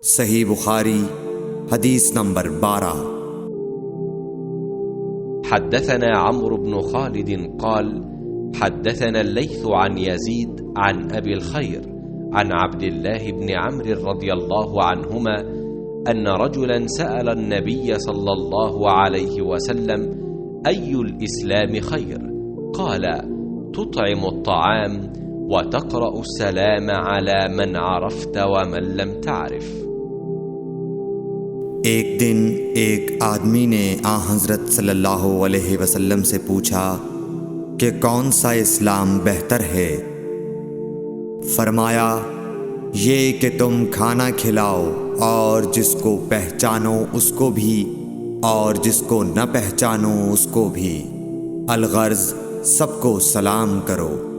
صحیح بخاری حدیث نمبر 12۔ حدثنا عمرو بن خالد قال حدثنا الليث عن يزيد عن أبي الخير عن عبد الله بن عمرو رضي الله عنهما أن رجلا سأل النبي صلى الله عليه وسلم أي الإسلام خير؟ قال تطعم الطعام وتقرأ السلام على من عرفت ومن لم تعرف۔ ایک دن ایک آدمی نے حضرت صلی اللہ علیہ وسلم سے پوچھا کہ کون سا اسلام بہتر ہے؟ فرمایا یہ کہ تم کھانا کھلاؤ اور جس کو پہچانو اس کو بھی اور جس کو نہ پہچانو اس کو بھی، الغرض سب کو سلام کرو۔